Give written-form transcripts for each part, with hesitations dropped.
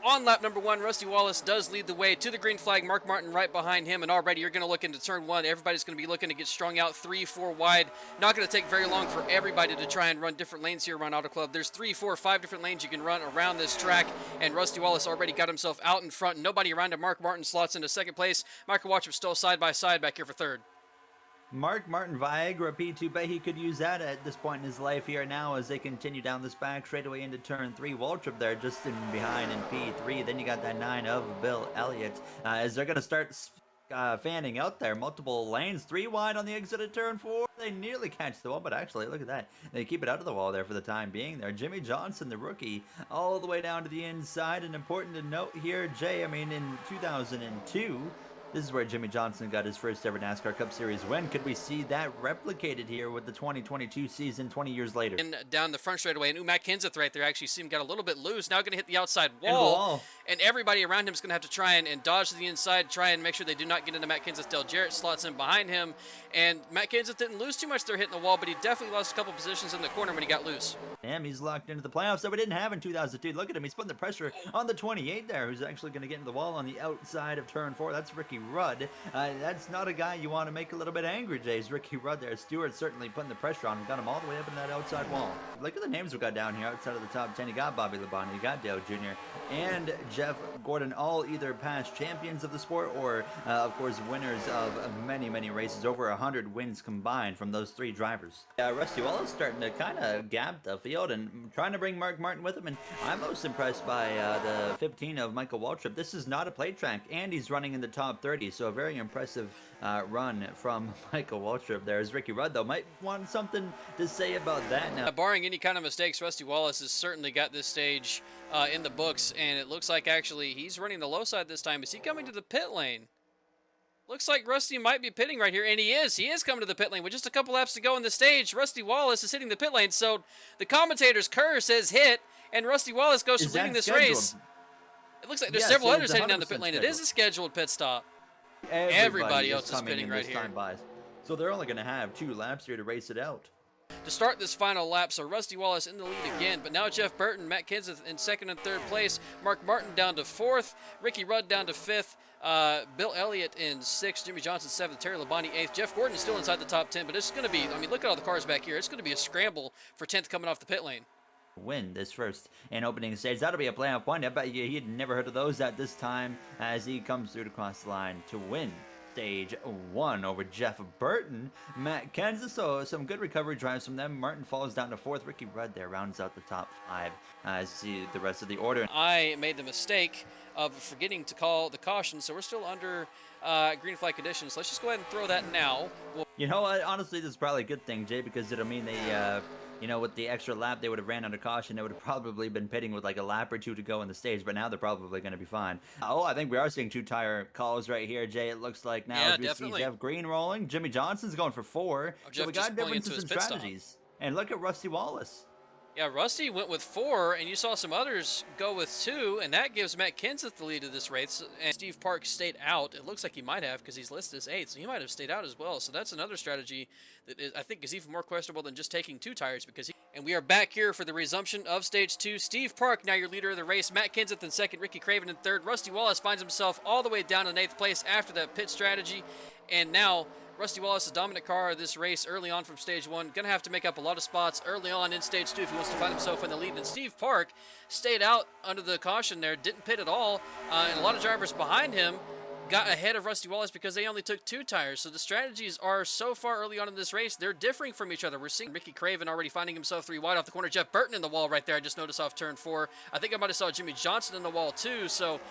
On lap number 1, Rusty Wallace does lead the way to the green flag. Mark Martin right behind him, and already you're going to look into turn 1. Everybody's going to be looking to get strung out 3, 4 wide. Not going to take very long for everybody to try and run different lanes here around Auto Club. There's 3, 4, 5 different lanes you can run around this track, and Rusty Wallace already got himself out in front. Nobody around him. Mark Martin slots into second place. Michael Watchup's still side by side back here for third. Mark Martin Viagra P2, bet he could use that at this point in his life here now as they continue down this back straightaway into turn 3. Waltrip there just in behind in P3. Then you got that 9 of Bill Elliott as they're going to start fanning out there. Multiple lanes, 3 wide on the exit of turn 4. They nearly catch the wall, but actually, look at that. They keep it out of the wall there for the time being there. Jimmy Johnson, the rookie, all the way down to the inside. And important to note here, Jay, I mean, in 2002, this is where Jimmy Johnson got his first ever NASCAR Cup Series win. Could we see that replicated here with the 2022 season 20 years later? And down the front straightaway, and Matt Kenseth right there actually seemed got a little bit loose. Now going to hit the outside wall, and everybody around him is going to have to try and dodge to the inside, try and make sure they do not get into Matt Kenseth. Dale Jarrett slots in behind him, and Matt Kenseth didn't lose too much there hitting the wall, but he definitely lost a couple positions in the corner when he got loose. Damn, he's locked into the playoffs that we didn't have in 2002. Look at him. He's putting the pressure on the 28 there, who's actually going to get into the wall on the outside of turn 4. That's Ricky Rudd. That's not a guy you want to make a little bit angry, Jay's Ricky Rudd there. Stewart certainly putting the pressure on him. Got him all the way up in that outside wall. Look at the names we got down here outside of the top 10. You got Bobby Labonte, you got Dale Jr., and Jeff Gordon, all either past champions of the sport or, of course, winners of many, many races. Over 100 wins combined from those 3 drivers. Rusty Wallace starting to kind of gap the field and trying to bring Mark Martin with him. And I'm most impressed by the 15 of Michael Waltrip. This is not a plate track, and he's running in the top 30, so a very impressive run from Michael Waltrip there. As Ricky Rudd, though, might want something to say about that now. Barring any kind of mistakes, Rusty Wallace has certainly got this stage in the books, and it looks like actually he's running the low side this time. Is he coming to the pit lane? Looks like Rusty might be pitting right here, and he is. He is coming to the pit lane with just a couple laps to go in the stage. Rusty Wallace is hitting the pit lane, so the commentator's curse says hit, and Rusty Wallace goes from leading this race. It looks like there's several others heading down the pit lane. It is a scheduled pit stop. Everybody else is pitting right here. So they're only going to have 2 laps here to race it out. To start this final lap, so Rusty Wallace in the lead again, but now Jeff Burton, Matt Kenseth in 2nd and 3rd place, Mark Martin down to 4th, Ricky Rudd down to 5th, Bill Elliott in 6th, Jimmy Johnson 7th, Terry Labonte 8th, Jeff Gordon still inside the top 10, but it's going to be, I mean, look at all the cars back here. It's going to be a scramble for 10th coming off the pit lane. Win this first and opening stage. That'll be a playoff point. I bet you he'd never heard of those at this time as he comes through to cross the line to win stage 1 over Jeff Burton. Matt Kenseth, so some good recovery drives from them. Martin falls down to 4th. Ricky Rudd there rounds out the top 5 as you see the rest of the order. I made the mistake of forgetting to call the caution, so we're still under green flag conditions. Let's just go ahead and throw that now. You know what? Honestly, this is probably a good thing, Jay, because it'll mean they you know, with the extra lap they would have ran under caution, they would have probably been pitting with like a lap or 2 to go in the stage, but now they're probably going to be fine. Oh, I think we are seeing 2 tire calls right here, Jay. It looks like now yeah, as we definitely. see Jeff Green rolling. Jimmy Johnson's going for 4. So we got differences in strategies. And look at Rusty Wallace. Yeah, Rusty went with 4, and you saw some others go with 2, and that gives Matt Kenseth the lead of this race. And Steve Park stayed out. It looks like he might have because he's listed as 8th, so he might have stayed out as well. So that's another strategy that I think is even more questionable than just taking 2 tires because he... And we are back here for the resumption of Stage 2. Steve Park, now your leader of the race. Matt Kenseth in 2nd, Ricky Craven in 3rd. Rusty Wallace finds himself all the way down in 8th place after that pit strategy. And now Rusty Wallace, the dominant car of this race early on from Stage 1. Going to have to make up a lot of spots early on in Stage 2 if he wants to find himself in the lead. And Steve Park stayed out under the caution there, didn't pit at all. And a lot of drivers behind him got ahead of Rusty Wallace because they only took 2 tires. So the strategies are so far early on in this race, they're differing from each other. We're seeing Ricky Craven already finding himself 3 wide off the corner. Jeff Burton in the wall right there. I just noticed off turn 4. I think I might have saw Jimmy Johnson in the wall too. So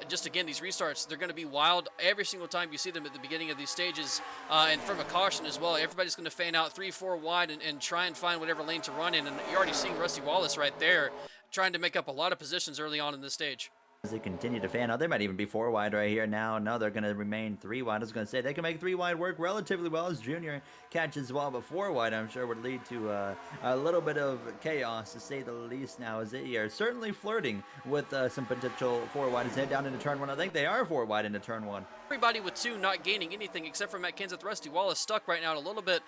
just again, these restarts, they're going to be wild every single time you see them at the beginning of these stages. And from a caution as well, everybody's going to fan out 3, 4 wide and try and find whatever lane to run in. And you're already seeing Rusty Wallace right there trying to make up a lot of positions early on in this stage. As they continue to fan out, they might even be 4 wide right here now. No, they're going to remain 3 wide. I was going to say they can make 3 wide work relatively well as Junior catches well, but 4 wide I'm sure would lead to a little bit of chaos to say the least now as they are certainly flirting with some potential 4 wide as they head down into turn 1. I think they are 4 wide into turn 1. Everybody with 2 not gaining anything except for Matt Kenseth. Rusty Wallace stuck right now a little bit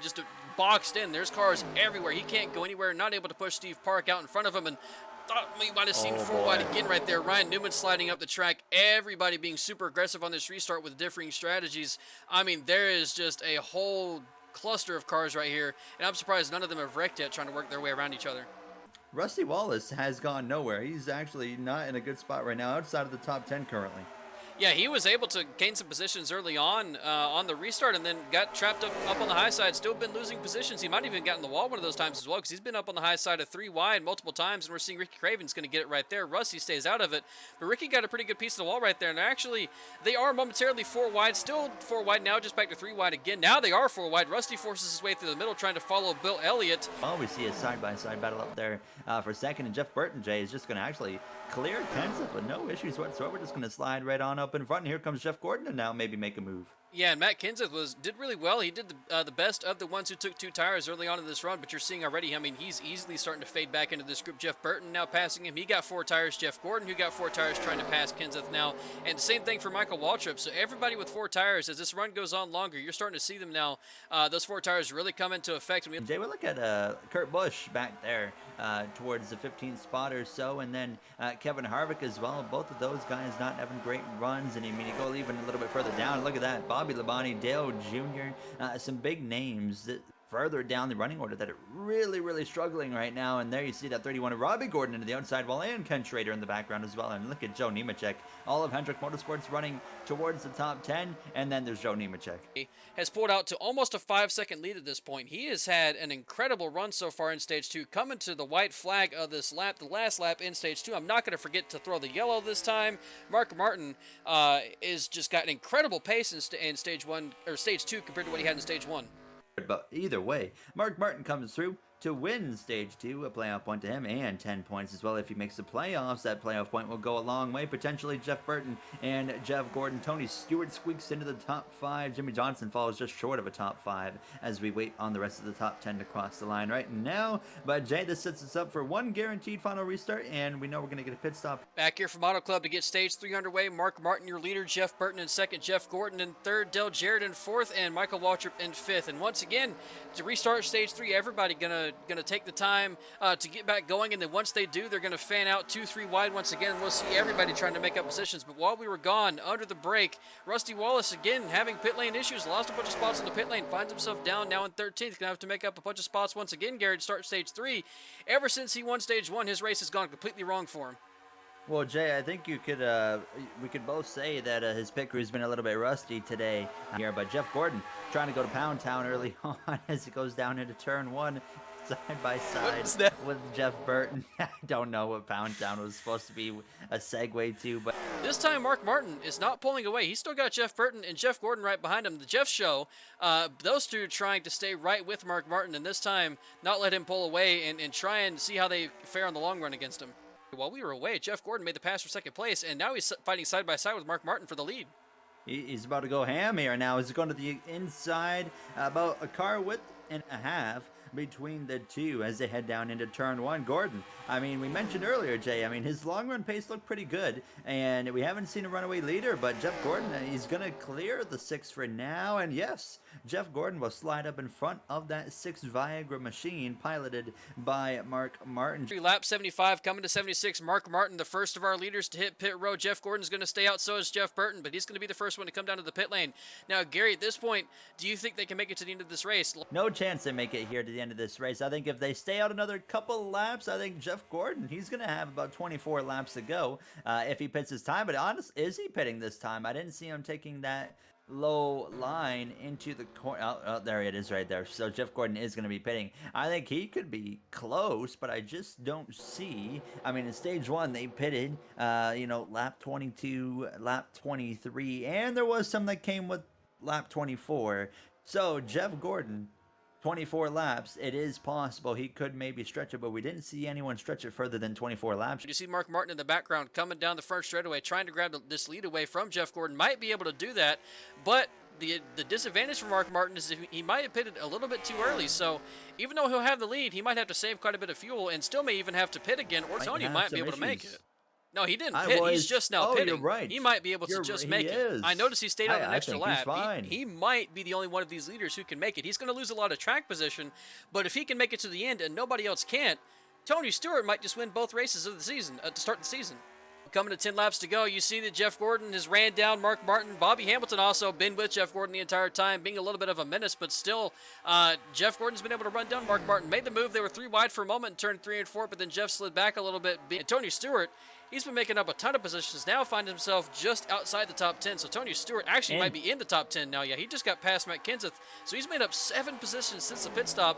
just boxed in. There's cars everywhere. He can't go anywhere, not able to push Steve Park out in front of him, and thought we might have seen Oh four wide boy. again right there. Ryan Newman sliding up the track. Everybody being super aggressive on this restart with differing strategies. I mean, there is just a whole cluster of cars right here, and I'm surprised none of them have wrecked yet trying to work their way around each other. Rusty Wallace has gone nowhere. He's actually not in a good spot right now, outside of the top 10 currently. Yeah, he was able to gain some positions early on the restart, and then got trapped up on the high side. Still been losing positions. He might have even gotten the wall one of those times as well, because he's been up on the high side of 3 wide multiple times, and we're seeing Ricky Craven's going to get it right there. Rusty stays out of it, but Ricky got a pretty good piece of the wall right there. And actually, they are momentarily 4 wide, still 4 wide now, just back to 3 wide again. Now they are 4 wide. Rusty forces his way through the middle, trying to follow Bill Elliott. Oh, we see a side-by-side battle up there for second, and Jeff Burton, Jay, is just going to actually clear Kenseth with no issues whatsoever. Just going to slide right on up in front, and here comes Jeff Gordon to now maybe make a move. Yeah, and Matt Kenseth did really well. He did the best of the ones who took 2 tires early on in this run, but you're seeing already, I mean, he's easily starting to fade back into this group. Jeff Burton now passing him. He got 4 tires. Jeff Gordon, who got 4 tires, trying to pass Kenseth now. And the same thing for Michael Waltrip. So everybody with 4 tires, as this run goes on longer, you're starting to see them now. Those 4 tires really come into effect. Jay, we look at Kurt Busch back there towards the 15th spot or so, and then Kevin Harvick as well. Both of those guys not having great runs, and I mean, you go even a little bit further down. Look at that, Bobby Labonte, Dale Jr., some big names that further down the running order that are really struggling right now. And there you see that 31 of Robbie Gordon into the outside wall, and Ken Schrader in the background as well. And look at Joe Nemechek, all of Hendrick Motorsports running towards the top 10, and then there's Joe Nemechek. He has pulled out to almost a 5-second lead at this point. He has had an incredible run so far in Stage 2, coming to the white flag of this lap, the last lap in Stage 2. I'm not going to forget to throw the yellow this time. Mark Martin is just got an incredible pace in Stage 1 or Stage 2 compared to what he had in Stage 1. But either way, Mark Martin comes through to win Stage 2, a playoff point to him, and 10 points as well. If he makes the playoffs, that playoff point will go a long way. Potentially Jeff Burton and Jeff Gordon. Tony Stewart squeaks into the top 5. Jimmy Johnson falls just short of a top 5 as we wait on the rest of the top 10 to cross the line right now. But Jay, this sets us up for one guaranteed final restart, and we know we're going to get a pit stop. Back here from Auto Club to get Stage 3 underway. Mark Martin, your leader. Jeff Burton in second. Jeff Gordon in third. Dale Jarrett in fourth. And Michael Waltrip in fifth. And once again, to restart Stage 3, everybody gonna take the time to get back going, and then once they do, they're gonna fan out 2-3 wide once again. We'll see everybody trying to make up positions. But while we were gone, under the break, Rusty Wallace again having pit lane issues, lost a bunch of spots in the pit lane, finds himself down now in 13th. Gonna have to make up a bunch of spots once again, Gary, to start Stage 3. Ever since he won Stage 1, his race has gone completely wrong for him. Well, Jay, I think we could both say that his pit crew's been a little bit rusty today here, but Jeff Gordon trying to go to Pound Town early on as he goes down into turn 1, side by side with Jeff Burton. I don't know what Pound Town was supposed to be a segue to, but this time Mark Martin is not pulling away. He's still got Jeff Burton and Jeff Gordon right behind him. The Jeff Show, those two trying to stay right with Mark Martin, and this time not let him pull away and try and see how they fare on the long run against him. While we were away, Jeff Gordon made the pass for second place, and now he's fighting side by side with Mark Martin for the lead. He's about to go ham here now. He's going to the inside, about a car width and a half between the two as they head down into turn 1. Gordon, I mean, we mentioned earlier, Jay, I mean, his long run pace looked pretty good, and we haven't seen a runaway leader, but Jeff Gordon, he's going to clear the 6 for now, and yes, Jeff Gordon will slide up in front of that 6 Viagra machine piloted by Mark Martin. Lap 75 coming to 76. Mark Martin, the first of our leaders to hit pit road. Jeff Gordon's going to stay out, so is Jeff Burton, but he's going to be the first one to come down to the pit lane. Now, Gary, at this point, do you think they can make it to the end of this race? No chance they make it here to the end of this race. I think if they stay out another couple laps, I think Jeff Gordon, he's going to have about 24 laps to go if he pits his time. But honestly, is he pitting this time? I didn't see him taking that low line into the corner. Oh, there it is right there. So Jeff Gordon is going to be pitting. I think he could be close, but I just don't see. I mean, in Stage 1, they pitted, lap 22, lap 23, and there was some that came with lap 24. So Jeff Gordon, 24 laps, it is possible he could maybe stretch it, but we didn't see anyone stretch it further than 24 laps. You see Mark Martin in the background coming down the front straightaway, trying to grab this lead away from Jeff Gordon. Might be able to do that, but the disadvantage for Mark Martin is he might have pitted a little bit too early. So even though he'll have the lead, he might have to save quite a bit of fuel and still may even have to pit again, or Tony might be able to make it. No, he didn't pit. He's just now pitting. You're right. He might be able to just make it. I noticed he stayed out an extra lap. Fine. He might be the only one of these leaders who can make it. He's going to lose a lot of track position, but if he can make it to the end and nobody else can't, Tony Stewart might just win both races of the season to start the season. Coming to 10 laps to go, you see that Jeff Gordon has ran down Mark Martin. Bobby Hamilton also been with Jeff Gordon the entire time, being a little bit of a menace, but still, Jeff Gordon's been able to run down Mark Martin. Made the move. They were 3 wide for a moment and turned 3 and 4, but then Jeff slid back a little bit. And Tony Stewart, he's been making up a ton of positions, now finds himself just outside the top 10. So Tony Stewart actually might be in the top 10 now. Yeah, he just got past Matt Kenseth. So he's made up 7 positions since the pit stop.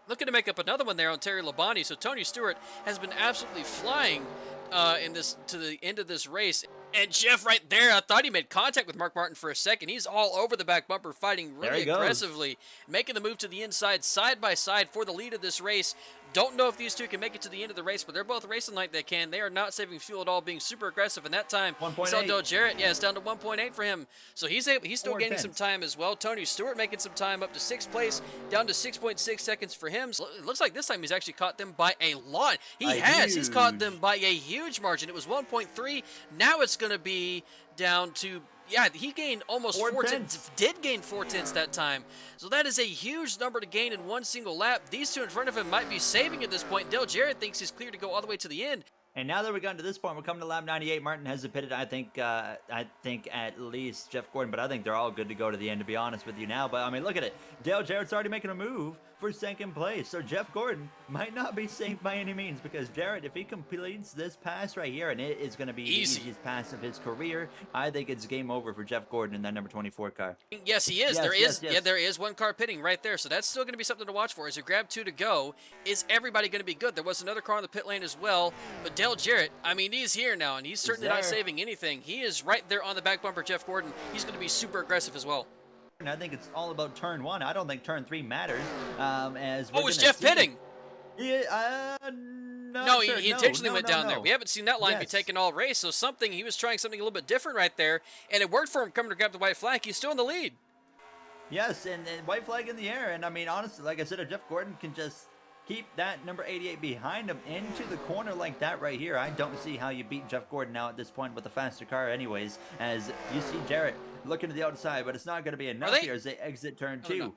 Looking to make up another one there on Terry Labonte. So Tony Stewart has been absolutely flying to the end of this race. And Jeff right there, I thought he made contact with Mark Martin for a second. He's all over the back bumper, fighting really aggressively, making the move to the inside, side by side for the lead of this race. Don't know if these two can make it to the end of the race, but they're both racing like they can. They are not saving fuel at all, being super aggressive. And that time, we saw Dale Jarrett, yeah, it's down to 1.8 for him. So he's still gaining some time as well. Tony Stewart making some time up to 6th place, down to 6.6 seconds for him. So it looks like this time he's actually caught them by a lot. He's caught them by a huge margin. It was 1.3. Now it's going to be down to, yeah, he gained almost 4 tenths, did gain 4 tenths that time. So that is a huge number to gain in one single lap. These two in front of him might be saving at this point. Dale Jarrett thinks he's clear to go all the way to the end. And now that we've gotten to this point, we're coming to lap 98. Martin has pitted, I think at least Jeff Gordon, but I think they're all good to go to the end, to be honest with you now. But, I mean, look at it. Dale Jarrett's already making a move for 2nd place. So Jeff Gordon might not be safe by any means, because Jarrett, if he completes this pass right here, and it is going to be the easiest pass of his career, I think it's game over for Jeff Gordon in that number 24 car. Yes, he is. Yeah, there is one car pitting right there. So that's still going to be something to watch for. As you grab 2 to go, is everybody going to be good? There was another car in the pit lane as well, but Dale Jarrett, I mean, he's here now, and he's certainly not saving anything. He is right there on the back bumper, Jeff Gordon. He's going to be super aggressive as well. And I think it's all about turn 1. I don't think turn 3 matters. Was Jeff pitting? Yeah, no, he intentionally went down there. We haven't seen that line be taken all race, so he was trying something a little bit different right there, and it worked for him coming to grab the white flag. He's still in the lead. Yes, and white flag in the air, and I mean, honestly, like I said, if Jeff Gordon can just keep that number 88 behind him into the corner like that right here, I don't see how you beat Jeff Gordon now at this point with a faster car anyways, as you see Jarrett looking to the outside, but it's not going to be enough here as they exit turn 2. No.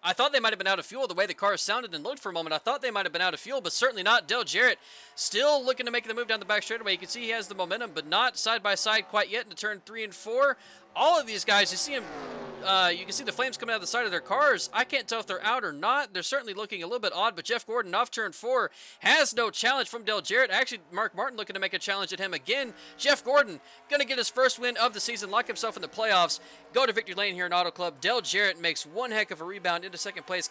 I thought they might have been out of fuel the way the car sounded and looked for a moment. I thought they might have been out of fuel, but certainly not. Dale Jarrett still looking to make the move down the back straightaway. You can see he has the momentum, but not side by side quite yet into turn 3 and 4. All of these guys, you see him, you can see the flames coming out of the side of their cars. I can't tell if they're out or not. They're certainly looking a little bit odd, but Jeff Gordon off turn 4 has no challenge from Dale Jarrett. Actually, Mark Martin looking to make a challenge at him again. Jeff Gordon going to get his first win of the season, lock himself in the playoffs, go to victory lane here in Auto Club. Dale Jarrett makes one heck of a rebound into 2nd place.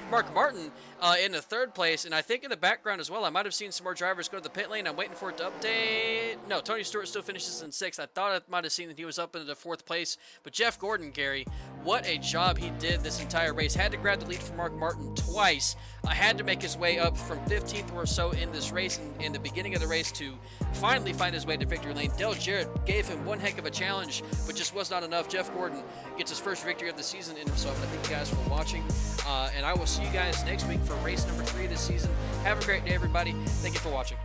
Mark Martin in the 3rd place, and I think in the background as well, I might have seen some more drivers go to the pit lane. I'm waiting for it to update. No, Tony Stewart still finishes in 6th. I thought I might have seen that he was up into the 4th place, but Jeff Gordon, Gary, what a job he did this entire race. Had to grab the lead from Mark Martin twice. Had to make his way up from 15th or so in this race, in the beginning of the race, to finally find his way to victory lane. Dale Jarrett gave him one heck of a challenge, but just was not enough. Jeff Gordon gets his first victory of the season in himself. I thank you guys for watching, and I will see you guys next week for race number 3 of this season. Have a great day, everybody. Thank you for watching.